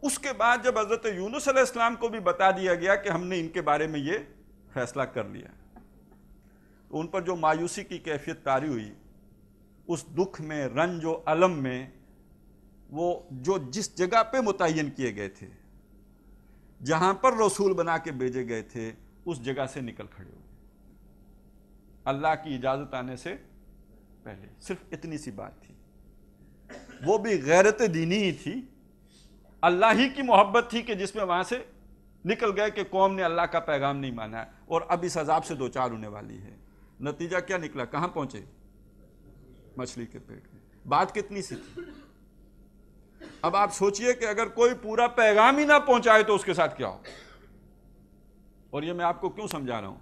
اس کے بعد جب حضرت یونس علیہ السلام کو بھی بتا دیا گیا کہ ہم نے ان کے بارے میں یہ فیصلہ کر لیا، تو ان پر جو مایوسی کی کیفیت طاری ہوئی، اس دکھ میں، رنج و الم میں، وہ جو جس جگہ پہ متعین کیے گئے تھے، جہاں پر رسول بنا کے بھیجے گئے تھے، اس جگہ سے نکل کھڑے ہوئے اللہ کی اجازت آنے سے پہلے۔ صرف اتنی سی بات تھی، وہ بھی غیرت دینی ہی تھی، اللہ ہی کی محبت تھی کہ جس میں وہاں سے نکل گئے کہ قوم نے اللہ کا پیغام نہیں مانا ہے اور اب اس عذاب سے دوچار ہونے والی ہے۔ نتیجہ کیا نکلا؟ کہاں پہنچے؟ مچھلی کے پیٹ میں۔ بات کتنی سی تھی؟ اب آپ سوچئے کہ اگر کوئی پورا پیغام ہی نہ پہنچائے تو اس کے ساتھ کیا ہو؟ اور یہ میں آپ کو کیوں سمجھا رہا ہوں؟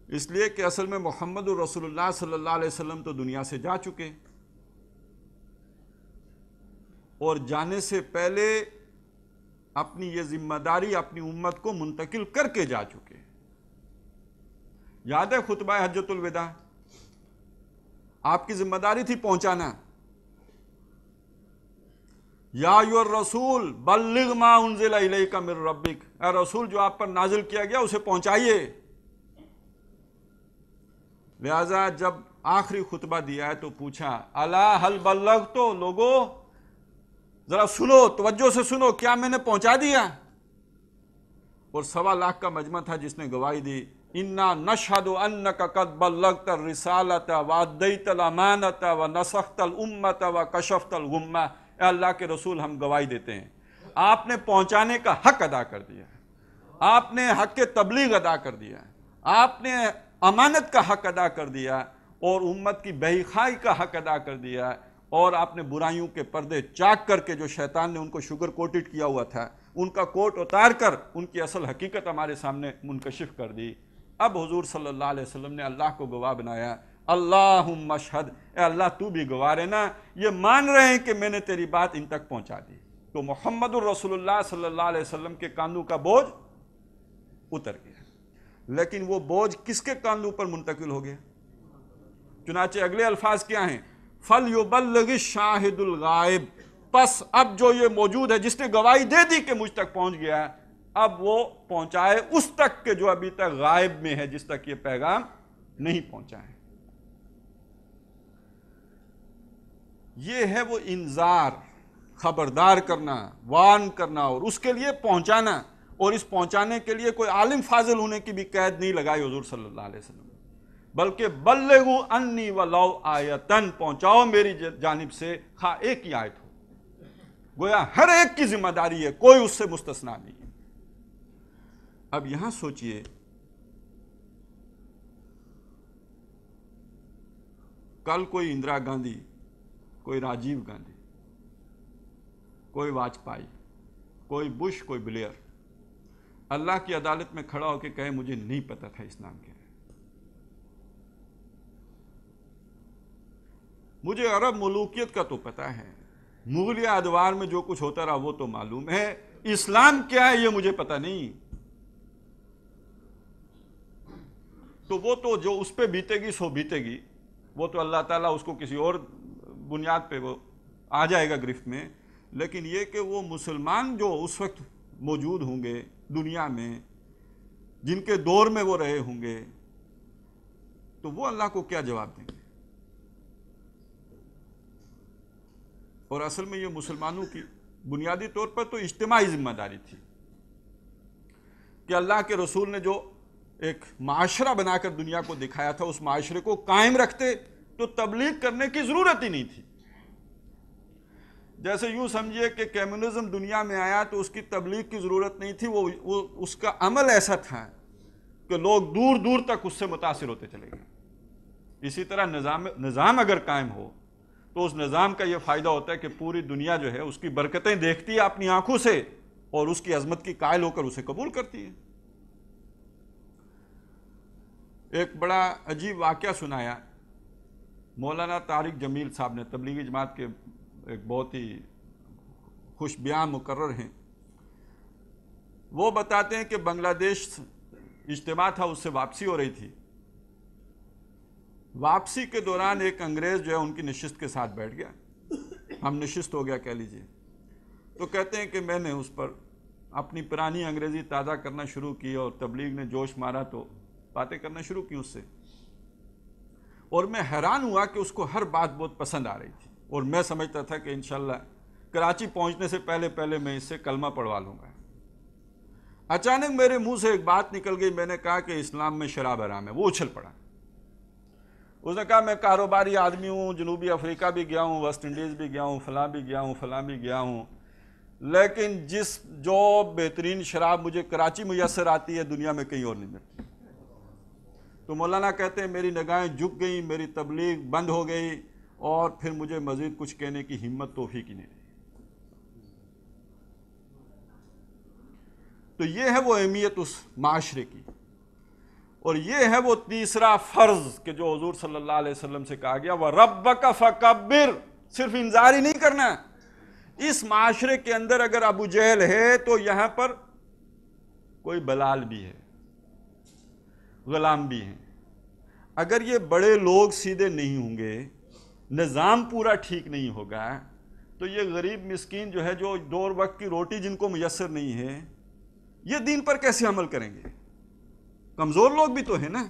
اس لیے کہ اصل میں محمد رسول اللہ صلی اللہ علیہ وسلم تو دنیا سے جا چکے، اور جانے سے پہلے اپنی یہ ذمہ داری اپنی امت کو منتقل کر کے جا چکے۔ یاد ہے خطبہ حجۃ الوداع؟ آپ کی ذمہ داری تھی پہنچانا۔ یا ایھا الرسول بلغ ما انزل الیک من ربک، اے رسول جو آپ پر نازل کیا گیا اسے پہنچائیے۔ لہذا جب آخری خطبہ دیا ہے تو پوچھا الا هل بلغت، لوگو ذرا سنو، توجہ سے سنو، کیا میں نے پہنچا دیا؟ اور 1.25 لاکھ کا مجمع تھا جس نے گواہی دی، انا نشہد انک قد بلغت الرسالۃ وادیت الامانۃ ونصحت الامۃ وکشفت الغمۃ۔ اے اللہ کے رسول، ہم گواہی دیتے ہیں آپ نے پہنچانے کا حق ادا کر دیا، آپ نے حق کے تبلیغ ادا کر دیا، آپ نے امانت کا حق ادا کر دیا اور امت کی بے خواہی کا حق ادا کر دیا، اور آپ نے برائیوں کے پردے چاک کر کے جو شیطان نے ان کو شوگر کوٹڈ کیا ہوا تھا ان کا کوٹ اتار کر ان کی اصل حقیقت ہمارے سامنے منکشف کر دی۔ اب حضور صلی اللہ علیہ وسلم نے اللہ کو گواہ بنایا، اللہم اشہد، اے اللہ تو بھی گواہ رہنا، یہ مان رہے ہیں کہ میں نے تیری بات ان تک پہنچا دی۔ تو محمد الرسول اللہ صلی اللہ علیہ وسلم کے کاندھوں کا بوجھ اتر گیا، لیکن وہ بوجھ کس کے کاندھوں پر منتقل ہو گیا؟ چنانچہ اگلے الفاظ کیا ہیں؟ فَلْيُبَلِّغِ الشَّاهِدُ الْغَائِبُ، پس اب جو یہ موجود ہے جس نے گواہی دے دی کہ مجھ تک پہنچ گیا، اب وہ پہنچائے اس تک کہ جو ابھی تک غائب میں ہے، جس تک یہ پیغام نہیں پہنچا ہے۔ یہ ہے وہ انذار، خبردار کرنا، وارن کرنا، اور اس کے لیے پہنچانا، اور اس پہنچانے کے لیے کوئی عالم فاضل ہونے کی بھی قید نہیں لگائی حضور صلی اللہ علیہ وسلم، بلکہ بلغوا انی ولو آیتن، پہنچاؤ میری جانب سے خواہ ایک ہی آیت ہو۔ گویا ہر ایک کی ذمہ داری ہے، کوئی اس سے مستثنا نہیں ہے۔ اب یہاں سوچئے، کل کوئی اندرا گاندھی، کوئی راجیو گاندھی، کوئی واجپئی، کوئی بش، کوئی بلیئر اللہ کی عدالت میں کھڑا ہو کے کہے مجھے نہیں پتا تھا اسلام کیا ہے، مجھے عرب ملوکیت کا تو پتا ہے، مغلیہ ادوار میں جو کچھ ہوتا رہا وہ تو معلوم ہے، اسلام کیا ہے یہ مجھے پتا نہیں۔ تو وہ تو جو اس پہ بیتے گی سو بیتے گی، وہ تو اللہ تعالیٰ اس کو کسی اور بنیاد پہ وہ آ جائے گا گرفت میں، لیکن یہ کہ وہ مسلمان جو اس وقت موجود ہوں گے دنیا میں، جن کے دور میں وہ رہے ہوں گے، تو وہ اللہ کو کیا جواب دیں گے؟ اور اصل میں یہ مسلمانوں کی بنیادی طور پر تو اجتماعی ذمہ داری تھی کہ اللہ کے رسول نے جو ایک معاشرہ بنا کر دنیا کو دکھایا تھا، اس معاشرے کو قائم رکھتے تو تبلیغ کرنے کی ضرورت ہی نہیں تھی۔ جیسے یوں سمجھیے کہ کمیونزم دنیا میں آیا تو اس کی تبلیغ کی ضرورت نہیں تھی، وہ اس کا عمل ایسا تھا کہ لوگ دور دور تک اس سے متاثر ہوتے چلے گئے۔ اسی طرح نظام اگر قائم ہو تو اس نظام کا یہ فائدہ ہوتا ہے کہ پوری دنیا جو ہے اس کی برکتیں دیکھتی ہے اپنی آنکھوں سے اور اس کی عظمت کی قائل ہو کر اسے قبول کرتی ہے۔ ایک بڑا عجیب واقعہ سنایا مولانا طارق جمیل صاحب نے، تبلیغی جماعت کے ایک بہت ہی خوش بیان مقرر ہیں۔ وہ بتاتے ہیں کہ بنگلہ دیش اجتماع تھا، اس سے واپسی ہو رہی تھی، واپسی کے دوران ایک انگریز جو ہے ان کی نشست کے ساتھ بیٹھ گیا، ہم نشست ہو گیا کہہ لیجئے، تو کہتے ہیں کہ میں نے اس پر اپنی پرانی انگریزی تازہ کرنا شروع کی اور تبلیغ نے جوش مارا تو باتیں کرنا شروع کی اس سے، اور میں حیران ہوا کہ اس کو ہر بات بہت پسند آ رہی تھی، اور میں سمجھتا تھا کہ انشاءاللہ کراچی پہنچنے سے پہلے میں اس سے کلمہ پڑھوا لوں گا۔ اچانک میرے منہ سے ایک بات نکل گئی، میں نے کہا کہ اسلام میں شراب حرام ہے۔ وہ اچھل پڑا، اس نے کہا میں کاروباری آدمی ہوں، جنوبی افریقہ بھی گیا ہوں، ویسٹ انڈیز بھی گیا ہوں، فلاں بھی گیا ہوں، لیکن جو بہترین شراب مجھے کراچی میسر آتی ہے دنیا میں کہیں اور نہیں ملتی۔ تو مولانا کہتے ہیں میری نگاہیں جھک گئیں، میری تبلیغ بند ہو گئی، اور پھر مجھے مزید کچھ کہنے کی ہمت توفیق ہی نہیں رہی۔ تو یہ ہے وہ اہمیت اس معاشرے کی، اور یہ ہے وہ تیسرا فرض کہ جو حضور صلی اللہ علیہ وسلم سے کہا گیا، وَرَبَّكَ فَكَبِّرْ، صرف انذار ہی نہیں کرنا۔ اس معاشرے کے اندر اگر ابو جہل ہے تو یہاں پر کوئی بلال بھی ہے، غلام بھی ہیں۔ اگر یہ بڑے لوگ سیدھے نہیں ہوں گے، نظام پورا ٹھیک نہیں ہوگا، تو یہ غریب مسکین جو ہے، جو دو وقت کی روٹی جن کو میسر نہیں ہے، یہ دین پر کیسے عمل کریں گے؟ کمزور لوگ بھی تو ہیں نا۔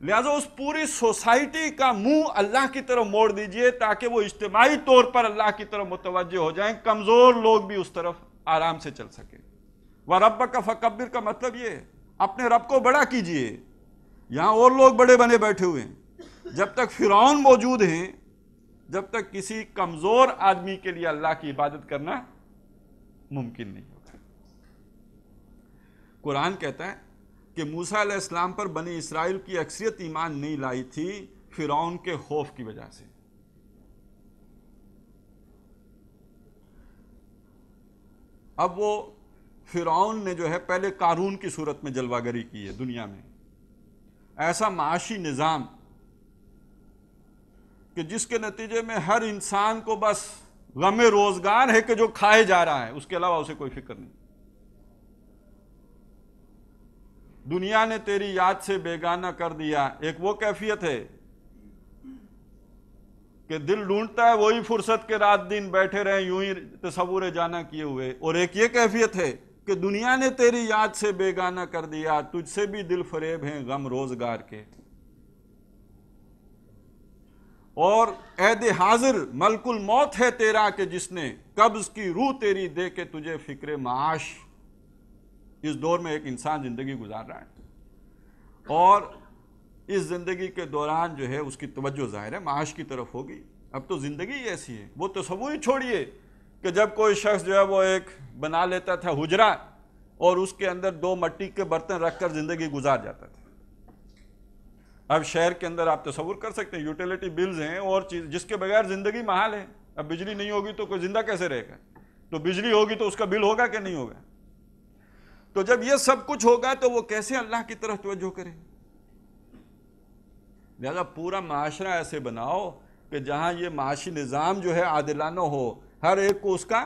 لہذا اس پوری سوسائٹی کا منہ اللہ کی طرف موڑ دیجئے تاکہ وہ اجتماعی طور پر اللہ کی طرف متوجہ ہو جائیں، کمزور لوگ بھی اس طرف آرام سے چل سکیں۔ وَرَبَّكَ فَكَبِّرْ کا مطلب یہ ہے اپنے رب کو بڑا کیجئے۔ یہاں اور لوگ بڑے بنے بیٹھے ہوئے ہیں، جب تک فرعون موجود ہیں، جب تک کسی کمزور آدمی کے لیے اللہ کی عبادت کرنا ممکن نہیں ہوگا۔ قرآن کہتا ہے کہ موسیٰ علیہ السلام پر بنی اسرائیل کی اکثریت ایمان نہیں لائی تھی فرعون کے خوف کی وجہ سے۔ اب وہ فرعون نے جو ہے پہلے قارون کی صورت میں جلوہ گری کی ہے دنیا میں، ایسا معاشی نظام کہ جس کے نتیجے میں ہر انسان کو بس غم روزگار ہے کہ جو کھائے جا رہا ہے، اس کے علاوہ اسے کوئی فکر نہیں۔ دنیا نے تیری یاد سے بیگانہ کر دیا، ایک وہ کیفیت ہے کہ دل ڈھونڈتا ہے وہی فرصت کے رات دن بیٹھے رہیں یوں ہی تصور جانا کیے ہوئے، اور ایک یہ کیفیت ہے کہ دنیا نے تیری یاد سے بیگانہ کر دیا، تجھ سے بھی دل فریب ہیں غم روزگار کے۔ اور عہد حاضر ملک الموت ہے تیرا کہ جس نے قبض کی روح تیری دے کے تجھے فکر معاش۔ اس دور میں ایک انسان زندگی گزار رہا ہے، اور اس زندگی کے دوران جو ہے اس کی توجہ ظاہر ہے معاش کی طرف ہوگی۔ اب تو زندگی ایسی ہے، وہ تصور ہی چھوڑیے کہ جب کوئی شخص جو ہے وہ ایک بنا لیتا تھا حجرہ اور اس کے اندر 2 مٹی کے برتن رکھ کر زندگی گزار جاتا تھا۔ اب شہر کے اندر آپ تصور کر سکتے ہیں یوٹیلیٹی بلز ہیں اور چیز جس کے بغیر زندگی محال ہے۔ اب بجلی نہیں ہوگی تو کوئی زندہ کیسے رہے گا؟ تو بجلی ہوگی تو اس کا بل ہوگا کہ نہیں ہوگا؟ تو جب یہ سب کچھ ہوگا تو وہ کیسے اللہ کی طرف توجہ کرے؟ لہذا پورا معاشرہ ایسے بناؤ کہ جہاں یہ معاشی نظام جو ہے عادلانہ ہو، ہر ایک کو اس کا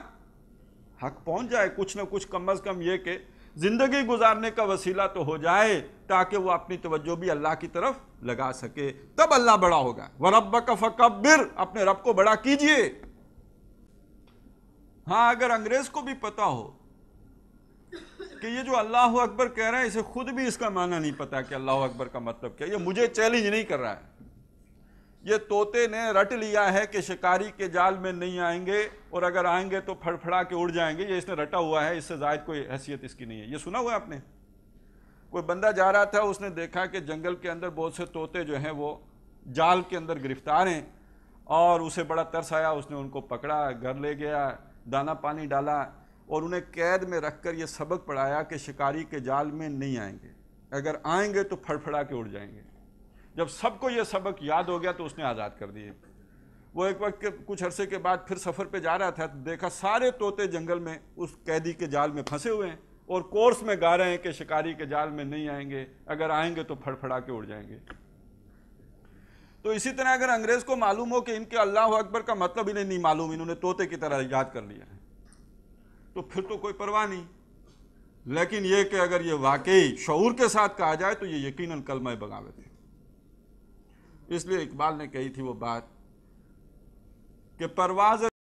حق پہنچ جائے، کچھ نہ کچھ کم از کم یہ کہ زندگی گزارنے کا وسیلہ تو ہو جائے تاکہ وہ اپنی توجہ بھی اللہ کی طرف لگا سکے، تب اللہ بڑا ہوگا۔ وَرَبَّكَ فَكَبِّرْ، اپنے رب کو بڑا کیجئے۔ ہاں اگر انگریز کو بھی پتا ہو کہ یہ جو اللہ اکبر کہہ رہا ہے اسے خود بھی اس کا معنی نہیں پتا کہ اللہ اکبر کا مطلب کیا، یہ مجھے چیلنج نہیں کر رہا ہے، یہ طوطے نے رٹ لیا ہے کہ شکاری کے جال میں نہیں آئیں گے، اور اگر آئیں گے تو پھڑ پھڑا کے اڑ جائیں گے، یہ اس نے رٹا ہوا ہے، اس سے زائد کوئی حیثیت اس کی نہیں ہے۔ یہ سنا ہوا ہے آپ نے؟ کوئی بندہ جا رہا تھا، اس نے دیکھا کہ جنگل کے اندر بہت سے طوطے جو ہیں وہ جال کے اندر گرفتار ہیں، اور اسے بڑا ترس آیا، اس نے ان کو پکڑا، گھر لے گیا، دانا پانی ڈالا، اور انہیں قید میں رکھ کر یہ سبق پڑھایا کہ شکاری کے جال میں نہیں آئیں گے، اگر آئیں گے تو پھڑ پھڑا کے اڑ جائیں گے۔ جب سب کو یہ سبق یاد ہو گیا تو اس نے آزاد کر دیے۔ وہ ایک وقت کے کچھ عرصے کے بعد پھر سفر پہ جا رہا تھا، دیکھا سارے طوطے جنگل میں اس قیدی کے جال میں پھنسے ہوئے ہیں اور کورس میں گا رہے ہیں کہ شکاری کے جال میں نہیں آئیں گے، اگر آئیں گے تو پھڑ پھڑا کے اڑ جائیں گے۔ تو اسی طرح اگر انگریز کو معلوم ہو کہ ان کے اللہ اکبر کا مطلب انہیں نہیں معلوم، انہوں نے طوطے کی طرح یاد کر لیا ہے، تو پھر تو کوئی پرواہ نہیں۔ لیکن یہ کہ اگر یہ واقعی شعور کے ساتھ کہا جائے تو یہ یقیناً کلمہ بغاوت ہے۔ اس لیے اقبال نے کہی تھی وہ بات کہ پرواز